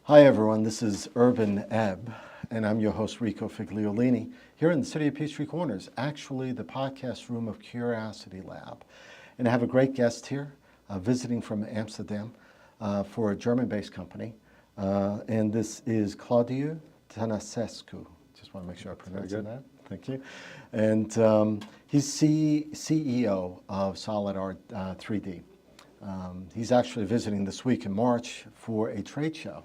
Hi everyone, this is UrbanEBB, and I'm your host Rico Figliolini, here in the city of Peachtree Corners, actually the podcast room of Curiosity Lab. And I have a great guest here, visiting from Amsterdam for a German-based company, and this is Claudiu Tanasescu. Just want to make sure I pronounce that. Thank you. And he's CEO of Solid-3D. He's actually visiting this week in March for a trade show.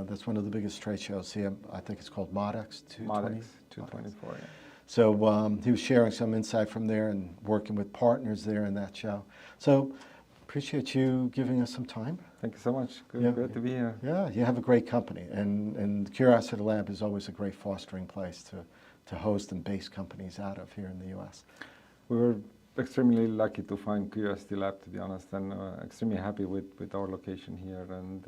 That's one of the biggest trade shows here. I think it's called Robotics 224. Yeah. So he was sharing some insight from there and working with partners there in that show. So appreciate you giving us some time. Thank you so much. Good to be here. Yeah, you have a great company, and Curiosity Lab is always a great fostering place to host and base companies out of here in the U.S. We were extremely lucky to find Curiosity Lab, to be honest, and extremely happy with our location here and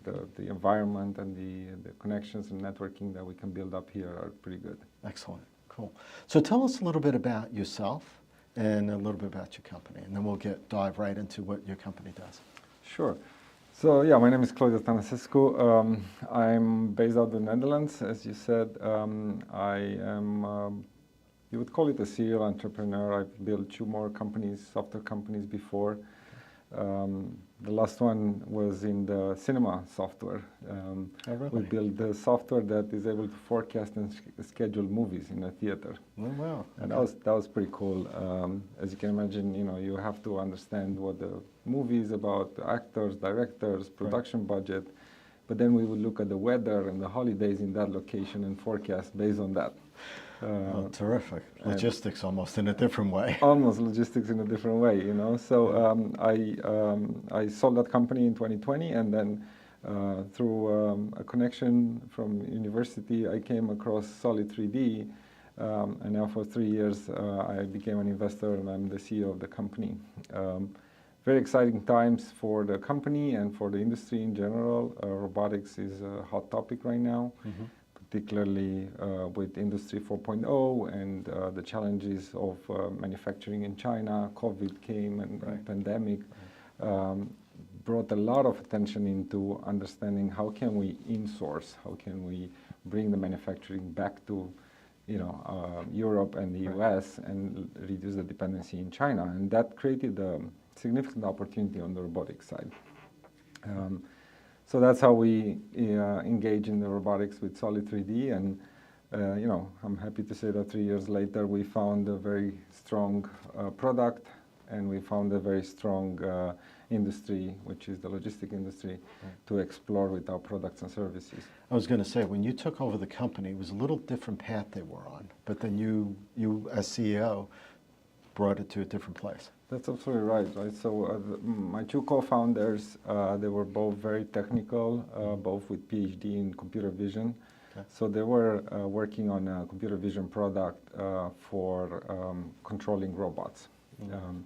the environment and the connections and networking that we can build up here are pretty good. Excellent, cool. So tell us a little bit about yourself and a little bit about your company, and then we'll dive right into what your company does. Sure. So yeah, my name is Claudiu Tanasescu. I'm based out of the Netherlands, as you said. I am you would call it a serial entrepreneur. I've built 2 more companies, software companies before. The last one was in the cinema software. Oh, really? We built the software that is able to forecast and schedule movies in a theater. Oh, wow. And that was pretty cool. As you can imagine, you have to understand what the movie is about, the actors, directors, production budget. But then we would look at the weather and the holidays in that location and forecast based on that. Oh, terrific. Logistics almost in a different way. Almost logistics in a different way, So I sold that company in 2020, and then through a connection from university, I came across Solid-3D, and now for 3 years I became an investor, and I'm the CEO of the company. Very exciting times for the company and for the industry in general. Robotics is a hot topic right now. Mm-hmm. Particularly with Industry 4.0 and the challenges of manufacturing in China. COVID came and pandemic brought a lot of attention into understanding how can we insource, how can we bring the manufacturing back to Europe and the US and reduce the dependency in China. And that created a significant opportunity on the robotics side. So that's how we engage in the robotics with Solid-3D, and I'm happy to say that 3 years later we found a very strong product, and we found a very strong industry, which is the logistic industry, to explore with our products and services. I was going to say, when you took over the company, it was a little different path they were on, but then you as CEO brought it to a different place. That's absolutely right. So my 2 co-founders, they were both very technical, both with PhD in computer vision. Okay. So they were working on a computer vision product for controlling robots. Mm-hmm.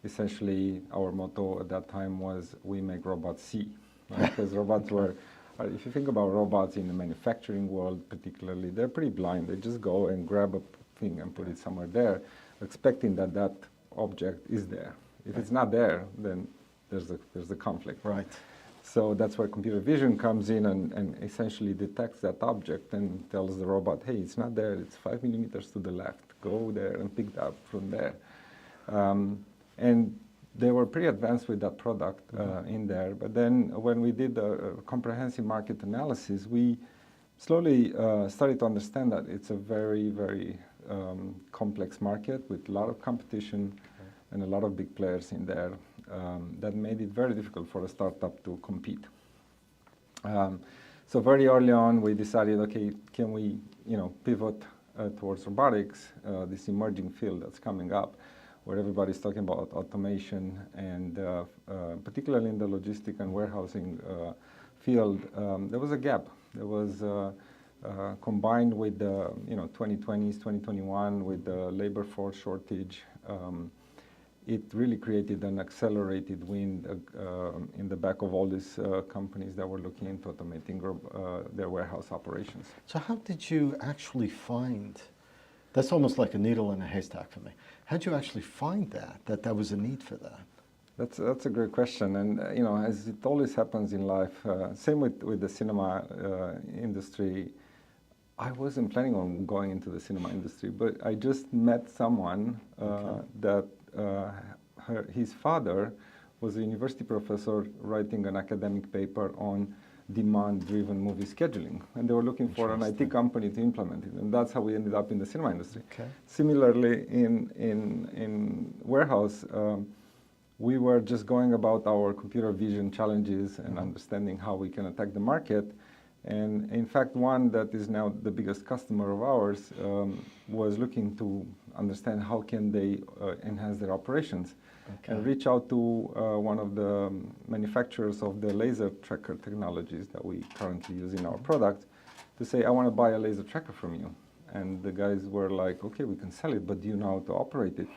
Essentially, our motto at that time was, we make robots see. Right? Because robots were, if you think about robots in the manufacturing world particularly, they're pretty blind. They just go and grab a thing and put it somewhere there, expecting that object is there. If it's not there, then there's a conflict. Right. So that's where computer vision comes in and essentially detects that object and tells the robot, hey, it's not there, it's 5 millimeters to the left. Go there and pick that up from there. And they were pretty advanced with that product in there. But then when we did a comprehensive market analysis, we slowly started to understand that it's a very, very complex market with a lot of competition and a lot of big players in there that made it very difficult for a startup to compete. So very early on, we decided, okay, can we, pivot towards robotics, this emerging field that's coming up, where everybody's talking about automation, and particularly in the logistic and warehousing field, there was a gap. There was combined with the 2020s, 2021, with the labor force shortage, it really created an accelerated wind in the back of all these companies that were looking into automating their warehouse operations. So how did you actually find, that's almost like a needle in a haystack for me. How did you actually find that was a need for that? That's a great question, and you know, as it always happens in life, same with the cinema industry. I wasn't planning on going into the cinema industry, but I just met someone that his father was a university professor writing an academic paper on demand-driven movie scheduling, and they were looking for an IT company to implement it, and that's how we ended up in the cinema industry. Okay. Similarly, in warehouse, we were just going about our computer vision challenges and understanding how we can attack the market. And in fact, one that is now the biggest customer of ours was looking to understand how can they enhance their operations. Okay. And reach out to one of the manufacturers of the laser tracker technologies that we currently use in our product to say, I want to buy a laser tracker from you. And the guys were like, okay, we can sell it, but do you know how to operate it?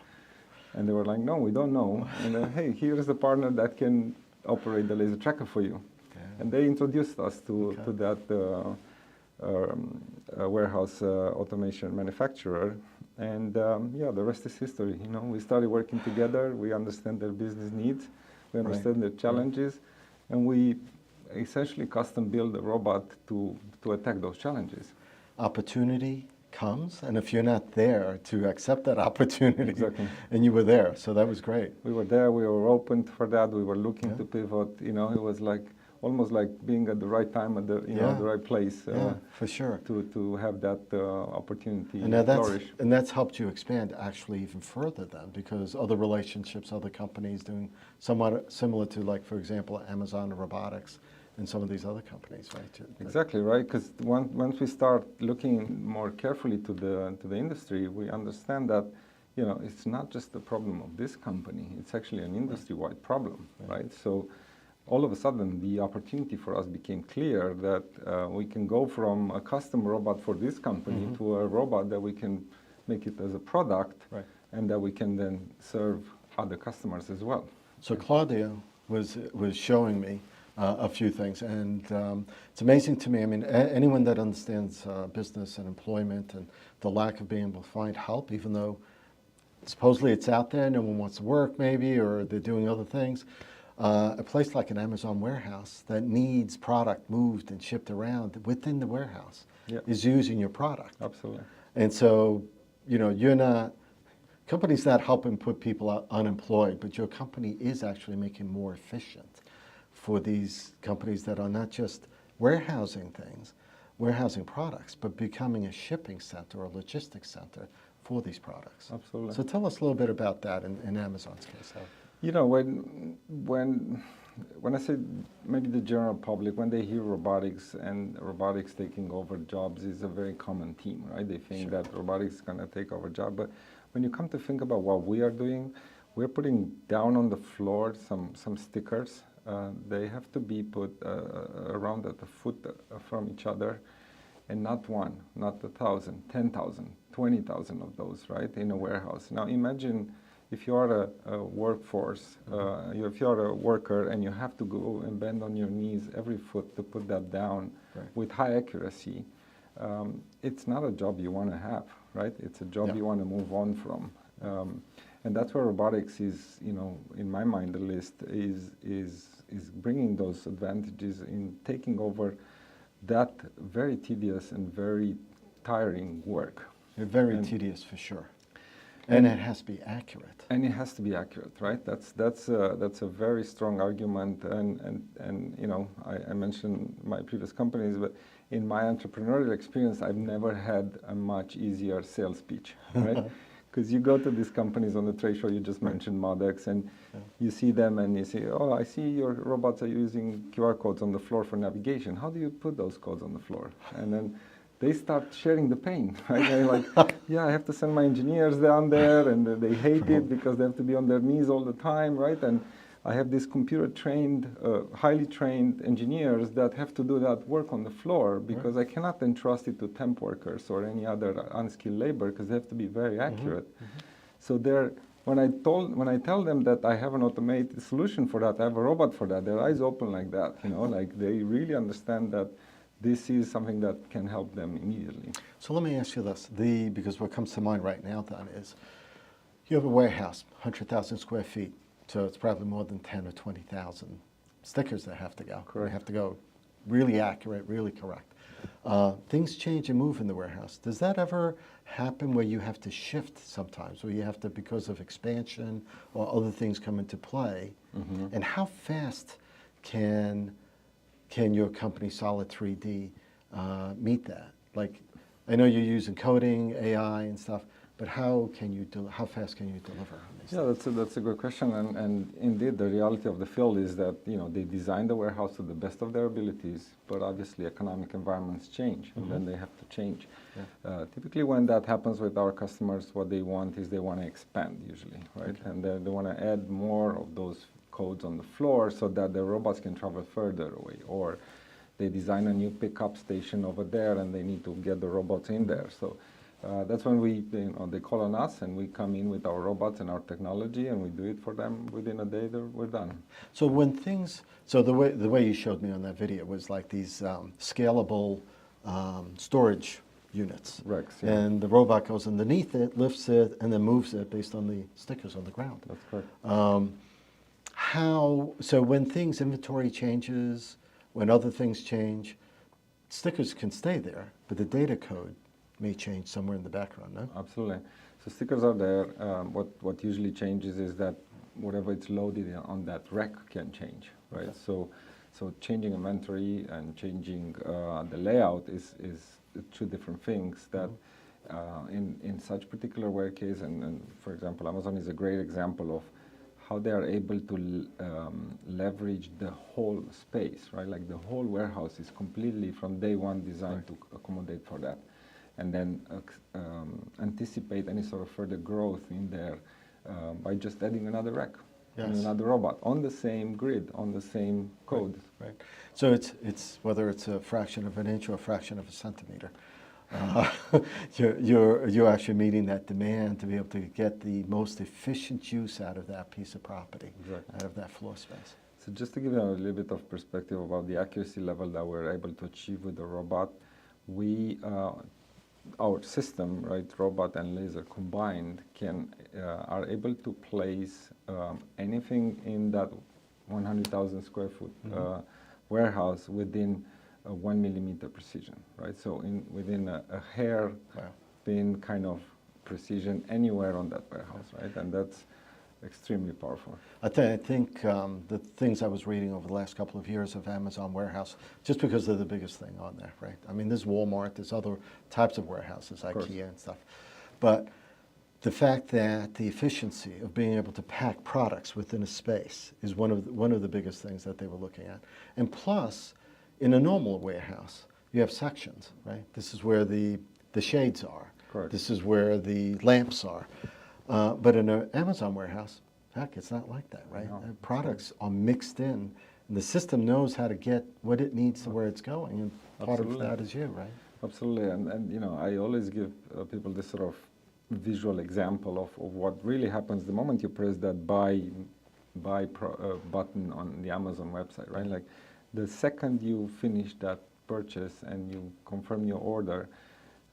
And they were like, no, we don't know. And hey, here's a partner that can operate the laser tracker for you. Okay. And they introduced us to that warehouse automation manufacturer. And yeah, the rest is history. You know, we started working together. We understand their business needs. We understand their challenges. And we essentially custom build a robot to attack those challenges. Opportunity comes, and if you're not there to accept that opportunity, exactly. And you were there, so that was great. We were there, we were open for that, we were looking to pivot, you know, it was like, almost like being at the right time, at the, you know, the right place. For sure. To have that opportunity and flourish. And that's helped you expand actually even further then, because other relationships, other companies doing somewhat similar to, like, for example, Amazon Robotics, and some of these other companies, right? Exactly, right, because once we start looking more carefully to the industry, we understand that, you know, it's not just the problem of this company, it's actually an industry-wide problem, right? So all of a sudden, the opportunity for us became clear that we can go from a custom robot for this company to a robot that we can make it as a product, and that we can then serve other customers as well. So Claudiu was showing me a few things, and it's amazing to me. I mean, anyone that understands business and employment and the lack of being able to find help, even though supposedly it's out there, no one wants to work maybe, or they're doing other things. A place like an Amazon warehouse that needs product moved and shipped around within the warehouse is using your product. Absolutely. And so, you know, you're not, companies not helping put people unemployed, but your company is actually making more efficient for these companies that are not just warehousing things, warehousing products, but becoming a shipping center or logistics center for these products. Absolutely. So tell us a little bit about that in Amazon's case. You know, when I say maybe the general public, when they hear robotics and robotics taking over jobs is a very common theme, right? They think that robotics is going to take over jobs. But when you come to think about what we are doing, we're putting down on the floor some stickers. They have to be put around at a foot from each other, and not one, not 1,000, 10,000, 20,000 of those, right, in a warehouse. Now imagine if you are a workforce, if you are a worker and you have to go and bend on your knees every foot to put that down with high accuracy, it's not a job you want to have, right? It's a job you want to move on from. And that's where robotics is, you know, in my mind, the list is bringing those advantages in taking over that very tedious and very tiring work. Very tedious for sure. And it has to be accurate. And it has to be accurate, right? That's a very strong argument. And you know, I mentioned my previous companies, but in my entrepreneurial experience, I've never had a much easier sales pitch, right? Because you go to these companies on the trade show, you just mentioned Modex, and you see them and you say, oh, I see your robots are using QR codes on the floor for navigation. How do you put those codes on the floor? And then they start sharing the pain, right? They're like, yeah, I have to send my engineers down there, and they hate it because they have to be on their knees all the time, right? And I have these computer-trained, highly trained engineers that have to do that work on the floor because I cannot entrust it to temp workers or any other unskilled labor because they have to be very accurate. So when I tell them that I have an automated solution for that, I have a robot for that, their eyes open like that, you know, like they really understand that this is something that can help them immediately. So let me ask you this, because what comes to mind right now then is, you have a warehouse, 100,000 square feet, So it's probably more than 10 or 20,000 stickers that have to go. Correct. They have to go really accurate, really correct. Things change and move in the warehouse. Does that ever happen where you have to shift sometimes, where you have to, because of expansion or other things come into play? Mm-hmm. And how fast can your company, Solid-3D, meet that? Like, I know you're using coding, AI and stuff, but how fast can you deliver on these things? Yeah, that's a good question, and indeed the reality of the field is that they design the warehouse to the best of their abilities, but obviously economic environments change, and then they have to change. Yeah. Typically, when that happens with our customers, what they want is they want to expand usually, right? Okay. And they want to add more of those codes on the floor so that the robots can travel further away, or they design a new pickup station over there and they need to get the robots in there. So that's when they call on us and we come in with our robots and our technology and we do it for them within a day. We're done. So the way you showed me on that video was like these scalable storage units. Rex, yeah. And the robot goes underneath it, lifts it, and then moves it based on the stickers on the ground. That's correct. So when inventory changes, when other things change, stickers can stay there, but the data code may change somewhere in the background, no? Absolutely. So stickers are there. What usually changes is that whatever it's loaded on that rack can change, right? Okay. So changing inventory and changing the layout is two different things that in such particular work case, and for example, Amazon is a great example of how they are able to leverage the whole space, right? Like the whole warehouse is completely from day one designed to accommodate for that. And then anticipate any sort of further growth in there by just adding another rack and another robot on the same grid, on the same code. Right. So it's whether it's a fraction of an inch or a fraction of a centimeter. You're actually meeting that demand to be able to get the most efficient use out of that piece of property, Exactly. out of that floor space. So just to give you a little bit of perspective about the accuracy level that we're able to achieve with the robot, our system, right, robot and laser combined, are able to place anything in that 100,000 square foot warehouse within 1 millimeter precision, right? So within a hair pin kind of precision anywhere on that warehouse, right? And that's extremely powerful. I think the things I was reading over the last couple of years of Amazon warehouse, just because they're the biggest thing on there, right? I mean, there's Walmart, there's other types of warehouses, IKEA and stuff. But the fact that the efficiency of being able to pack products within a space is one of the biggest things that they were looking at. And plus, in a normal warehouse, you have sections, right? This is where the shades are. Correct. This is where the lamps are. But in an Amazon warehouse, heck, it's not like that, right? No. Products are mixed in, and the system knows how to get what it needs to where it's going, and part Absolutely. of that is you, right? Absolutely, and I always give people this sort of visual example of what really happens the moment you press that buy button on the Amazon website, right? Like the second you finish that purchase and you confirm your order,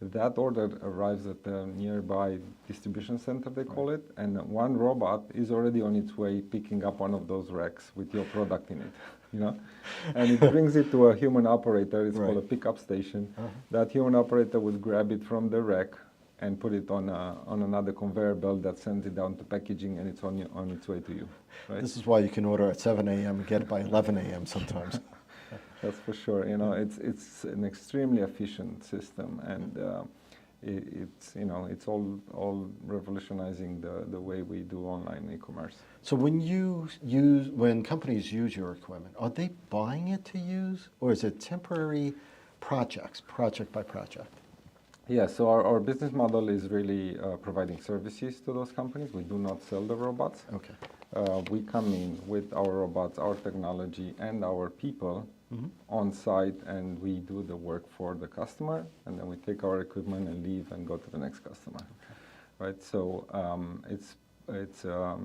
that order arrives at the nearby distribution center, they call it, and one robot is already on its way picking up one of those racks with your product in it, you know? And it brings it to a human operator, it's called a pickup station. That human operator would grab it from the rack and put it on another conveyor belt that sends it down to packaging, and it's on its way to you, right? This is why you can order at 7 a.m. and get it by 11 a.m. sometimes. That's for sure. You know, it's an extremely efficient system, and it's all revolutionizing the way we do online e-commerce. So when companies use your equipment, are they buying it to use, or is it temporary projects, project by project? Yeah, so our business model is really providing services to those companies. We do not sell the robots. Okay. We come in with our robots, our technology, and our people on site, and we do the work for the customer, and then we take our equipment and leave and go to the next customer, right? So it's a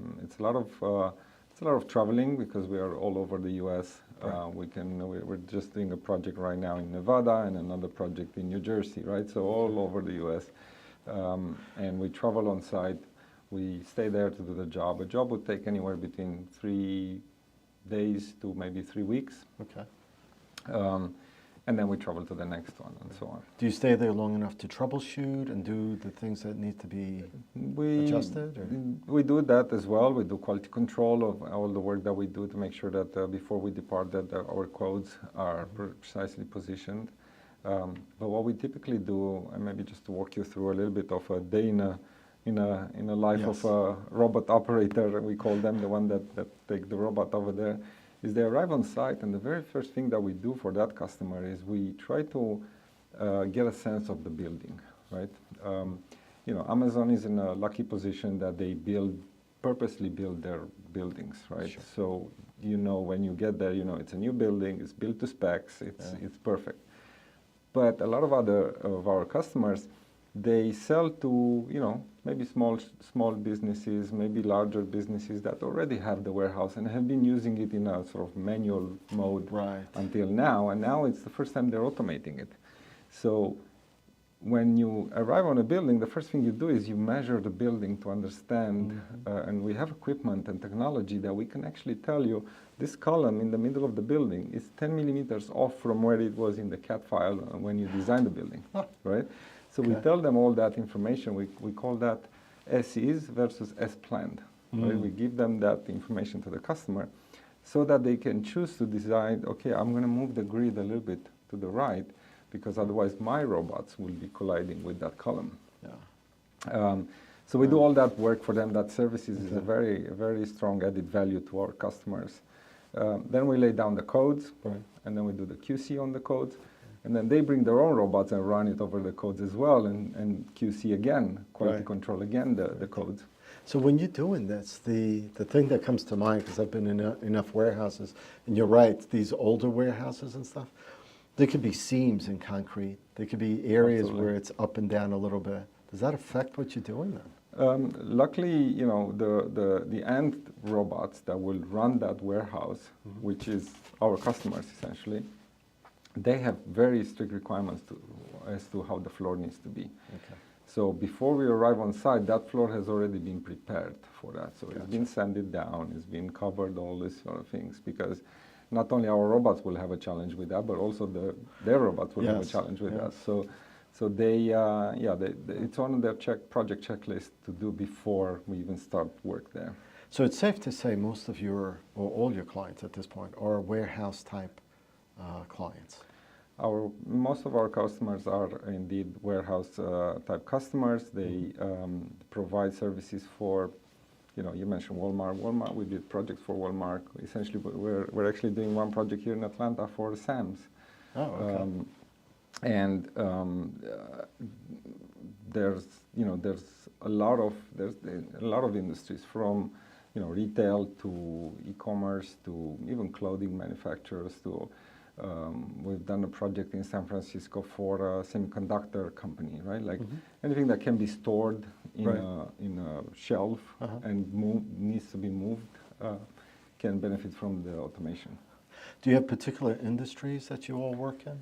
lot of traveling because we are all over the U.S. We're just doing a project right now in Nevada and another project in New Jersey, right? So all over the U.S. And we travel on site. We stay there to do the job. A job would take anywhere between 3 days to maybe 3 weeks. Okay. And then we travel to the next one and so on. Do you stay there long enough to troubleshoot and do the things that need to be adjusted? Or? We do that as well. We do quality control of all the work that we do to make sure that before we depart that our codes are precisely positioned. But what we typically do, and maybe just to walk you through a little bit of a day in a life Yes. of a robot operator, we call them the one that take the robot over there, is they arrive on site, and the very first thing that we do for that customer is we try to get a sense of the building, right? You know, Amazon is in a lucky position that they purposely build their buildings, right? Sure. So you know when you get there, you know it's a new building, it's built to specs, it's perfect. But a lot of our customers, they sell to, you know, maybe small businesses, maybe larger businesses that already have the warehouse and have been using it in a sort of manual mode until now. And now it's the first time they're automating it. So when you arrive on a building, the first thing you do is you measure the building to understand, and we have equipment and technology that we can actually tell you this column in the middle of the building is 10 millimeters off from where it was in the CAD file when you designed the building, right? So we tell them all that information. We call that as is versus as planned. Right? We give them that information to the customer so that they can choose to decide, okay, I'm going to move the grid a little bit to the right because otherwise my robots will be colliding with that column. Yeah. So we do all that work for them. That services is a very strong added value to our customers. Then we lay down the codes, and then we do the QC on the codes. And then they bring their own robots and run it over the codes as well, and QC again, quality control again, the codes. So when you're doing this, the thing that comes to mind, because I've been in enough warehouses, and you're right, these older warehouses and stuff, there could be seams in concrete. There could be areas where it's up and down a little bit. Does that affect what you're doing then? Luckily, you know, the end robots that will run that warehouse, which is our customers essentially, they have very strict requirements as to how the floor needs to be. Okay. So before we arrive on site, that floor has already been prepared for that. So it's been sanded down, it's been covered, all these sort of things, because not only our robots will have a challenge with that, but also their robots will have a challenge with that. So they, it's on their project checklist to do before we even start work there. So it's safe to say most of your, or all your clients at this point, are warehouse type clients. Most of our customers are indeed warehouse type customers. They provide services for, you know, you mentioned Walmart. Walmart, we did projects for Walmart. Essentially, we're actually doing one project here in Atlanta for Sam's. Oh, okay. There's a lot of industries from, you know, retail to e-commerce to even clothing manufacturers to we've done a project in San Francisco for a semiconductor company, right? Like anything that can be stored in a shelf and needs to be moved can benefit from the automation. Do you have particular industries that you all work in?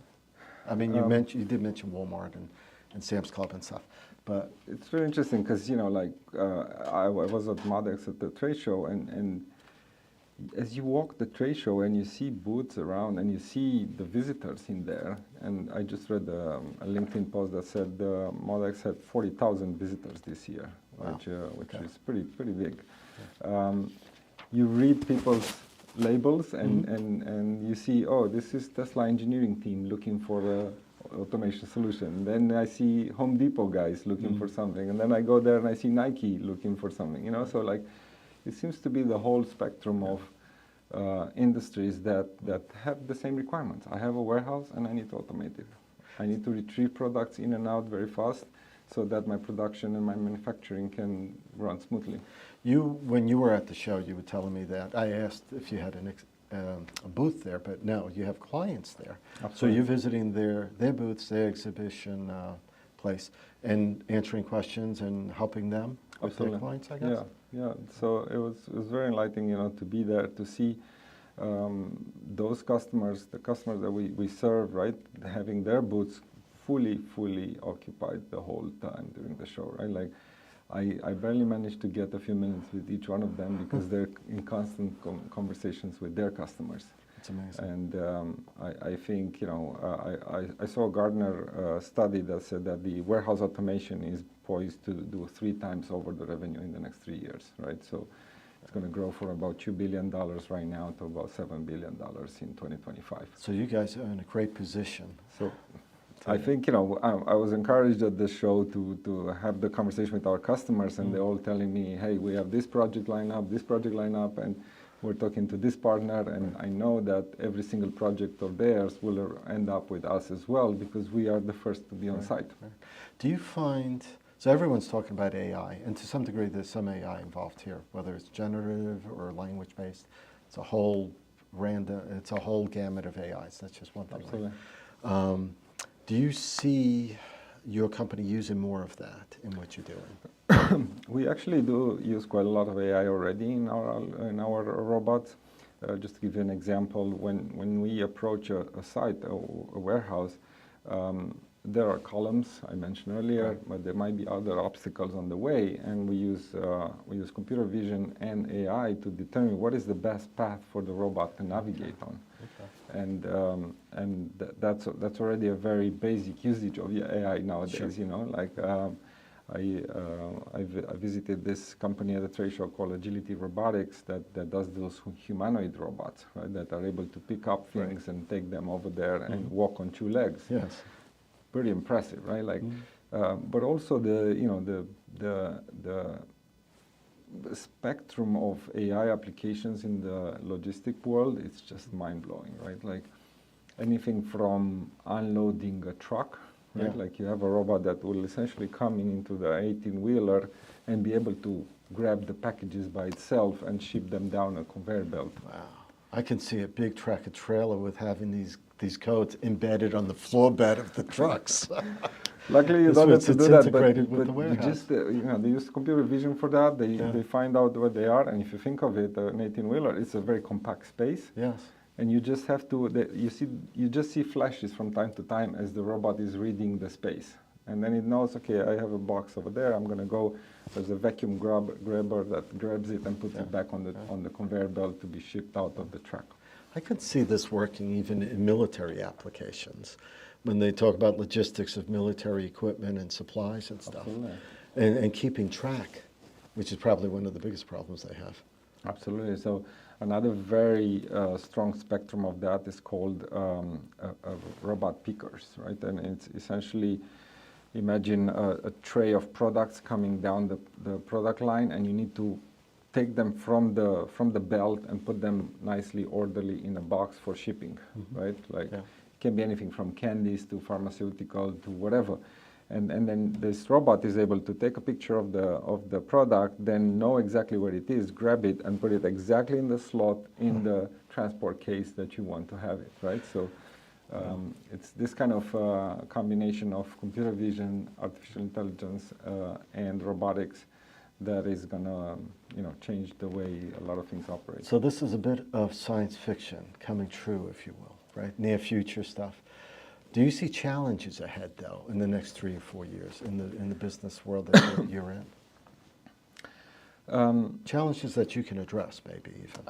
I mean, you did mention Walmart and Sam's Club and stuff, but it's very interesting because, you know, like I was at MODEX at the trade show, and as you walk the trade show and you see booths around and you see the visitors in there, and I just read a LinkedIn post that said MODEX had 40,000 visitors this year, which is pretty big. You read people's labels and you see, oh, this is Tesla engineering team looking for a automation solution. Then I see Home Depot guys looking for something, and then I go there and I see Nike looking for something, you know. So like it seems to be the whole spectrum of industries that have the same requirements. I have a warehouse and I need to automate it. I need to retrieve products in and out very fast so that my production and my manufacturing can run smoothly. When you were at the show, you were telling me that. I asked if you had a booth there, but no, you have clients there. Absolutely. So you're visiting their booths, their exhibition place, and answering questions and helping them with their clients, I guess? Yeah. So it was very enlightening, you know, to be there, to see those customers, the customers that we serve, right, having their booths fully occupied the whole time during the show, right? Like I barely managed to get a few minutes with each one of them because they're in constant conversations with their customers. It's amazing. And I think, you know, I saw a Gartner study that said that the warehouse automation is poised to do 3 times over the revenue in the next 3 years, right? So it's going to grow from about $2 billion right now to about $7 billion in 2025. So you guys are in a great position. So I think, you know, I was encouraged at this show to have the conversation with our customers, and they're all telling me, hey, we have this project line up, and we're talking to this partner, and I know that every single project of theirs will end up with us as well, because we are the first to be on site. Right. Do you find, so everyone's talking about AI, and to some degree there's some AI involved here, whether it's generative or language-based. It's a whole gamut of AIs. That's just one thing. Absolutely. Do you see your company using more of that in what you're doing? We actually do use quite a lot of AI already in our robots. Just to give you an example, when we approach a site, a warehouse, there are columns I mentioned earlier, but there might be other obstacles on the way, and we use computer vision and AI to determine what is the best path for the robot to navigate on. Okay. And that's already a very basic usage of AI nowadays. Sure. You know, like I visited this company at a trade show called Agility Robotics that does those humanoid robots, right? That are able to pick up things and take them over there and walk on 2 legs. Yes. Pretty impressive, right? Like, but also the spectrum of AI applications in the logistic world, it's just mind-blowing, right? Like anything from unloading a truck, right? Yeah. Like you have a robot that will essentially come into the 18-wheeler and be able to grab the packages by itself and ship them down a conveyor belt. Wow. I can see a big tractor trailer with having these codes embedded on the floor bed of the trucks. Luckily, you don't have to do that, but you just, you know, they use computer vision for that. They find out where they are, and if you think of it, an 18-wheeler, it's a very compact space. Yes. And you just have to, you just see flashes from time to time as the robot is reading the space. And then it knows, okay, I have a box over there, I'm going to go, there's a vacuum grabber that grabs it and puts it back on the conveyor belt to be shipped out of the truck. I could see this working even in military applications, when they talk about logistics of military equipment and supplies and stuff. Absolutely. And keeping track, which is probably one of the biggest problems they have. Absolutely. So another very strong spectrum of that is called robot pickers, right? And it's essentially, imagine a tray of products coming down the product line, and you need to take them from the belt and put them nicely, orderly in a box for shipping, right? Like it can be anything from candies to pharmaceutical to whatever. And then this robot is able to take a picture of the product, then know exactly where it is, grab it, and put it exactly in the slot in the transport case that you want to have it, right? So it's this kind of combination of computer vision, artificial intelligence, and robotics that is going to, you know, change the way a lot of things operate. So this is a bit of science fiction coming true, if you will, right? Near future stuff. Do you see challenges ahead, though, in the next 3 or 4 years in the business world that you're in? Challenges that you can address, maybe even.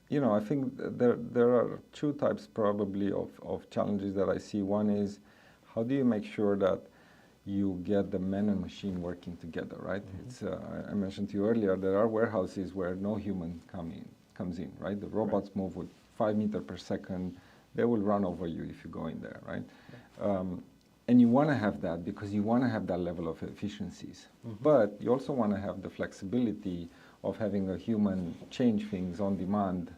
You know, I think there are 2 types probably of challenges that I see. One is, how do you make sure that you get the man and machine working together, right? It's, I mentioned to you earlier, there are warehouses where no human comes in, right? The robots move with 5 meters per second. They will run over you if you go in there, right? And you want to have that because you want to have that level of efficiencies. But you also want to have the flexibility of having a human change things on demand.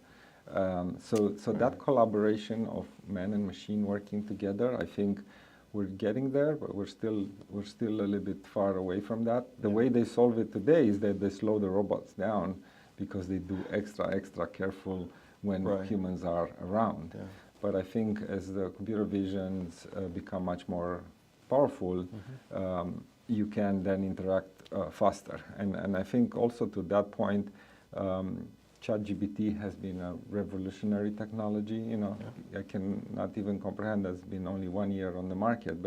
So that collaboration of man and machine working together, I think we're getting there, but we're still a little bit far away from that. The way they solve it today is that they slow the robots down because they do extra careful when humans are around. Yeah. But I think as the computer visions become much more powerful, you can then interact faster. And I think also to that point, ChatGPT has been a revolutionary technology. You know, I can not even comprehend that's been only 1 year on the market,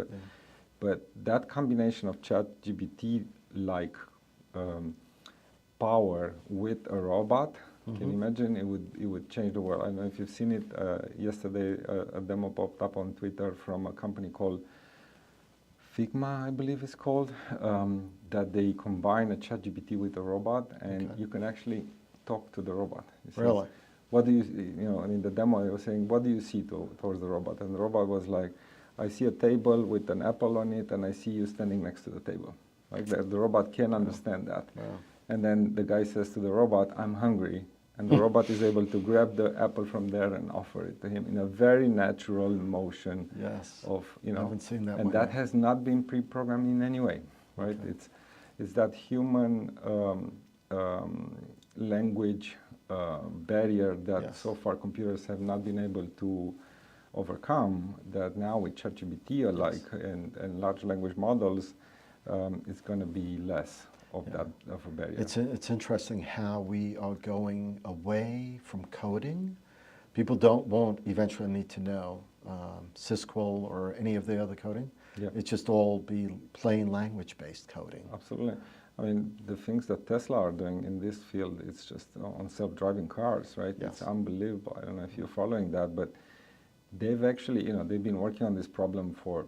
but that combination of ChatGPT like power with a robot. Can you imagine? It would change the world. I don't know if you've seen it. Yesterday, a demo popped up on Twitter from a company called Figma, I believe it's called, that they combine a ChatGPT with a robot, and you can actually talk to the robot. Really? What do you, in the demo I was saying, what do you see towards the robot? And the robot was like, I see a table with an apple on it, and I see you standing next to the table. Like the robot can understand that. Wow. And then the guy says to the robot, I'm hungry. And the robot is able to grab the apple from there and offer it to him in a very natural motion. Yes. Of, I haven't seen that and one that yet. has not been pre-programmed in any way, right? Okay. It's that human language barrier that so far computers have not been able to overcome, that now with ChatGPT alike and large language models, it's going to be less of that of a barrier. It's interesting how we are going away from coding. People won't eventually need to know Sysquel or any of the other coding. Yeah. It just all be plain language-based coding. Absolutely. I mean, the things that Tesla are doing in this field, it's just on self-driving cars, right? Yes. It's unbelievable. I don't know if you're following that, but they've actually, they've been working on this problem for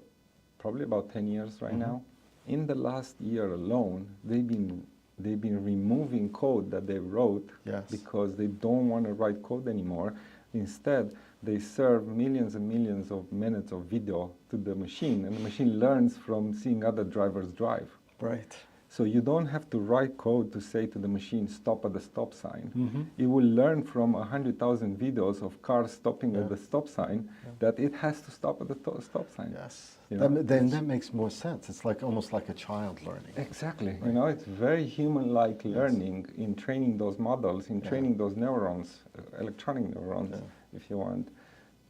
probably about 10 years right now. In the last year alone, they've been removing code that they wrote because they don't want to write code anymore. Instead, they serve millions and millions of minutes of video to the machine, and the machine learns from seeing other drivers drive. Right. So you don't have to write code to say to the machine, stop at the stop sign. It will learn from 100,000 videos of cars stopping at the stop sign that it has to stop at the stop sign. Yes. Then that makes more sense. It's like almost like a child learning. Exactly. Right. It's very human-like learning in training those models, in training those neurons, electronic neurons, if you want,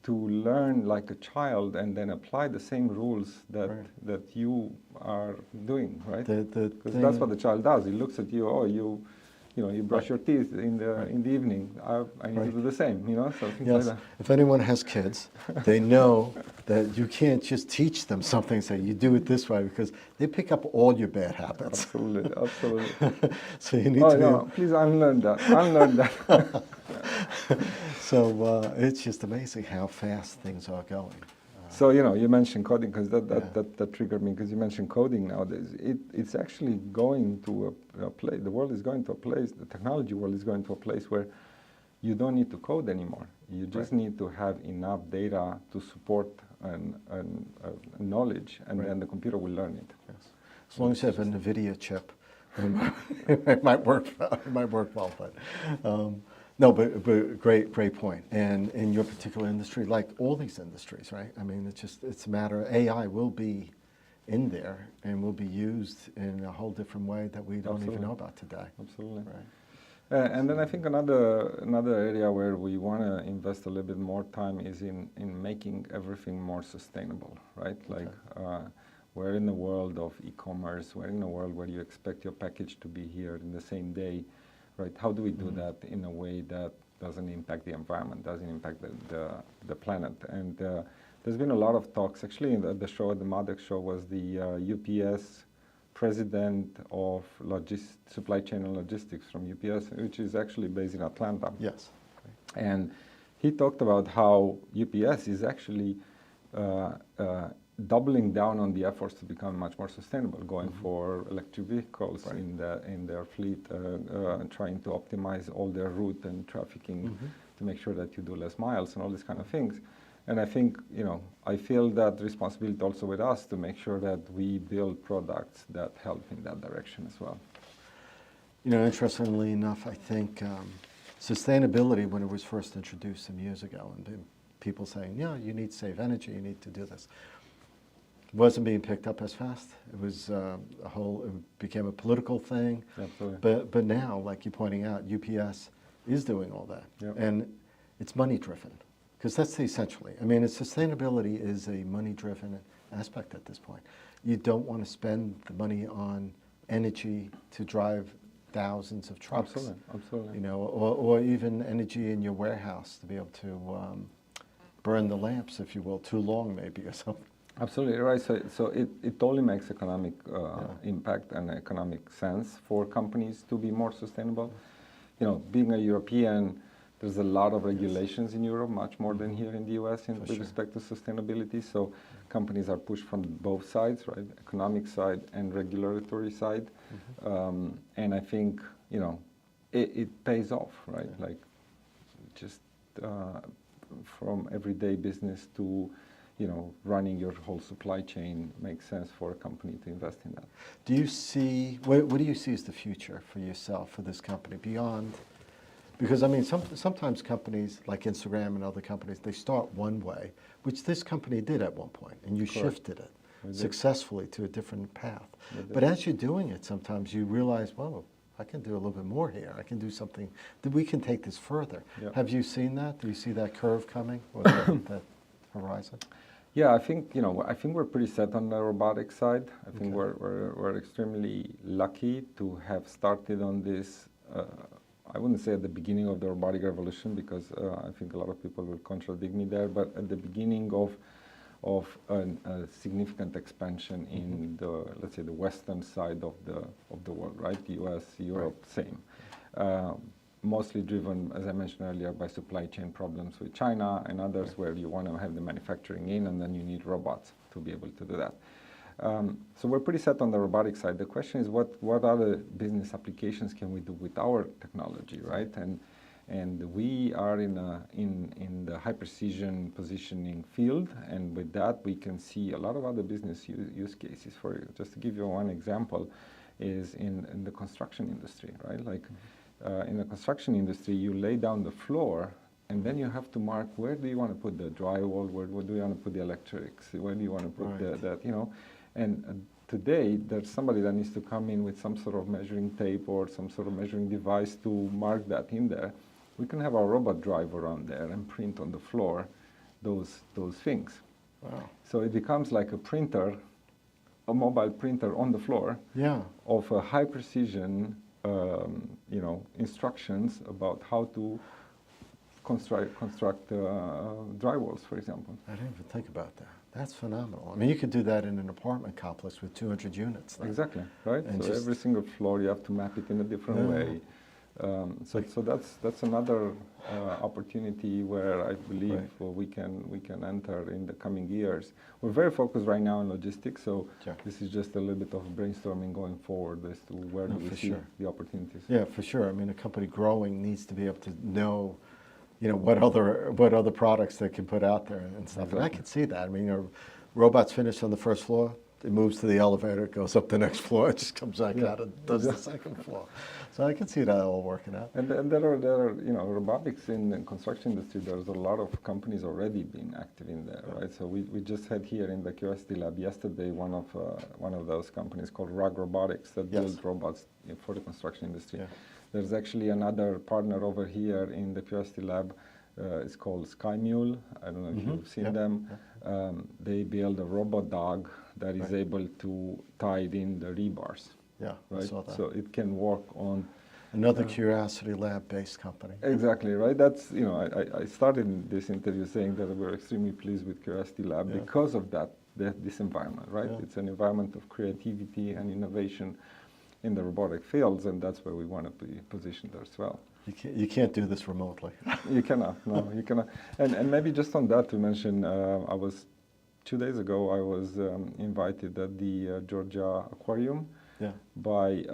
to learn like a child and then apply the same rules that you are doing, right? Because that's what the child does. He looks at you, you brush your teeth in the evening. I need to do the same, so things like that. If anyone has kids, they know that you can't just teach them something and say, you do it this way, because they pick up all your bad habits. Absolutely, absolutely. So you need to no, please unlearn that, unlearn that. So it's just amazing how fast things are going. So, you mentioned coding, because that triggered me, because you mentioned coding nowadays. It's actually going to a place, the world is going to a place, the technology world is going to a place where you don't need to code anymore. You just need to have enough data to support knowledge, and then the computer will learn it. Yes. As long as you have an NVIDIA chip, it might work well, but... no, but great point. And in your particular industry, like all these industries, right? I mean, it's a matter, AI will be in there and will be used in a whole different way that we don't even know about today. Absolutely. Right. And then I think another area where we want to invest a little bit more time is in making everything more sustainable, right? Like we're in the world of e-commerce, we're in a world where you expect your package to be here in the same day. Right? How do we do that in a way that doesn't impact the environment, doesn't impact the planet? And there's been a lot of talks. Actually, the show at the MADEX show was the UPS president of supply chain and logistics from UPS, which is actually based in Atlanta. Yes. And he talked about how UPS is actually doubling down on the efforts to become much more sustainable, going for electric vehicles in their fleet, trying to optimize all their route and trafficking to make sure that you do less miles and all these kind of things. And I think, I feel that responsibility also with us to make sure that we build products that help in that direction as well. Interestingly enough, I think sustainability, when it was first introduced some years ago, and people saying, you need to save energy, you need to do this, wasn't being picked up as fast. It was it became a political thing. Absolutely. But now, like you're pointing out, UPS is doing all that. Yep. And it's money driven, because that's essentially, I mean, sustainability is a money driven aspect at this point. You don't want to spend the money on energy to drive thousands of trucks. Absolutely, absolutely. Or even energy in your warehouse to be able to burn the lamps, if you will, too long maybe or something. Absolutely right. So it totally makes economic impact and economic sense for companies to be more sustainable. You know, being a European, there's a lot of regulations in Europe, much more than here in the US with respect to sustainability. So companies are pushed from both sides, right? Economic side and regulatory side. And I think, you know, it pays off, right? Like just from everyday business to, you know, running your whole supply chain makes sense for a company to invest in that. Do you see, what do you see as the future for yourself, for this company, beyond? Because, I mean, sometimes companies like Instagram and other companies, they start one way, which this company did at one point, and you shifted it successfully to a different path. But as you're doing it, sometimes you realize, well, I can do a little bit more here. I can do something, that we can take this further. Have you seen that? Do you see that curve coming, or that horizon? Yeah, I think, you know, I think we're pretty set on the robotics side. I think we're extremely lucky to have started on this, I wouldn't say at the beginning of the robotic revolution, because I think a lot of people will contradict me there, but at the beginning of a significant expansion in the, let's say, the western side of the world, right? The US, Europe, same. Mostly driven, as I mentioned earlier, by supply chain problems with China and others, where you want to have the manufacturing in, and then you need robots to be able to do that. So we're pretty set on the robotic side. The question is, what other business applications can we do with our technology, right? And we are in the high precision positioning field, and with that we can see a lot of other business use cases. For just to give you one example, is in the construction industry, right? Like in the construction industry, you lay down the floor, and then you have to mark where do you want to put the drywall, where do you want to put the electrics, where do you want to put that, you know. And today, there's somebody that needs to come in with some sort of measuring tape or some sort of measuring device to mark that in there. We can have our robot drive around there and print on the floor those things. Wow. So it becomes like a printer, a mobile printer on the floor of a high precision, you know, instructions about how to construct drywalls, for example. I didn't even think about that. That's phenomenal. I mean, you could do that in an apartment complex with 200 units. Then. Exactly, right? And so every single floor you have to map it in a different way. So that's another opportunity where I believe we can enter in the coming years. We're very focused right now on logistics, so this is just a little bit of brainstorming going forward as to where do we see the opportunities. Yeah, for sure. I mean, a company growing needs to be able to know, you know, what other products they can put out there and stuff. Exactly. And I can see that. I mean, your robot's finished on the first floor. It moves to the elevator, it goes up the next floor, it just comes back out and does the second floor. So I can see that all working out. And there are you know, robotics in the construction industry. There's a lot of companies already being active in there, right? So we just had here in the Curiosity Lab yesterday one of those companies called Robotics that builds robots for the construction industry. There's actually another partner over here in the Curiosity Lab. It's called Sky Mule. I don't know if you've seen them. They build a robot dog that is able to tie in the rebars. Yeah, right. I saw that. So it can work on another Curiosity Lab-based company. Exactly right. That's, you know, I started this interview saying that we're extremely pleased with Curiosity Lab because of this environment, right? It's an environment of creativity and innovation in the robotic fields, and that's where we want to be positioned as well. You can't do this remotely. You cannot, no, you cannot. And maybe just on that to mention, 2 days ago, I was invited at the Georgia Aquarium by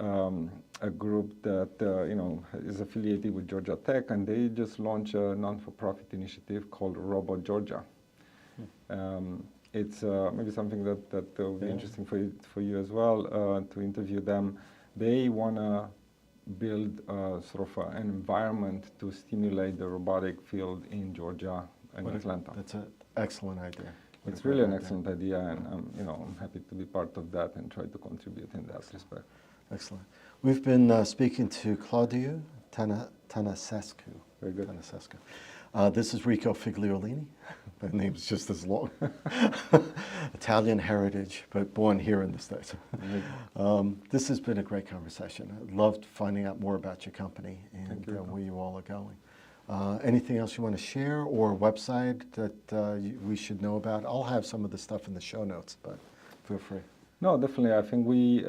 a group that you know, is affiliated with Georgia Tech, and they just launched a non-for-profit initiative called Robot Georgia. It's maybe something that will be interesting for you as well to interview them. They want to build sort of an environment to stimulate the robotic field in Georgia and Atlanta. That's an excellent idea. It's really an excellent idea, and you know, I'm happy to be part of that and try to contribute in that respect. Excellent. We've been speaking to Claudiu Tanasescu. Very good. Tanasescu. This is Rico Figliolini. My name's just as long. Italian heritage, but born here in the States. This has been a great conversation. I loved finding out more about your company and where you all are going. Anything else you want to share, or a website that we should know about? I'll have some of the stuff in the show notes, but feel free. No, definitely. I think we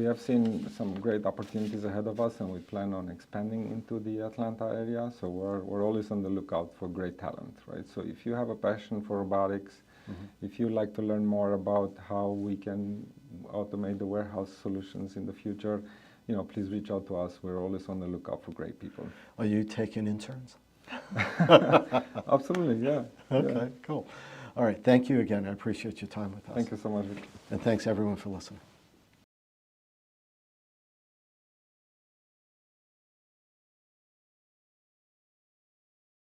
have seen some great opportunities ahead of us, and we plan on expanding into the Atlanta area. So we're always on the lookout for great talent, right? So if you have a passion for robotics, if you like to learn more about how we can automate the warehouse solutions in the future, please reach out to us. We're always on the lookout for great people. Are you taking interns? Absolutely, yeah. Okay, yeah. cool. All right, thank you again. I appreciate your time with us. Thank you so much, Rick. And thanks everyone for listening.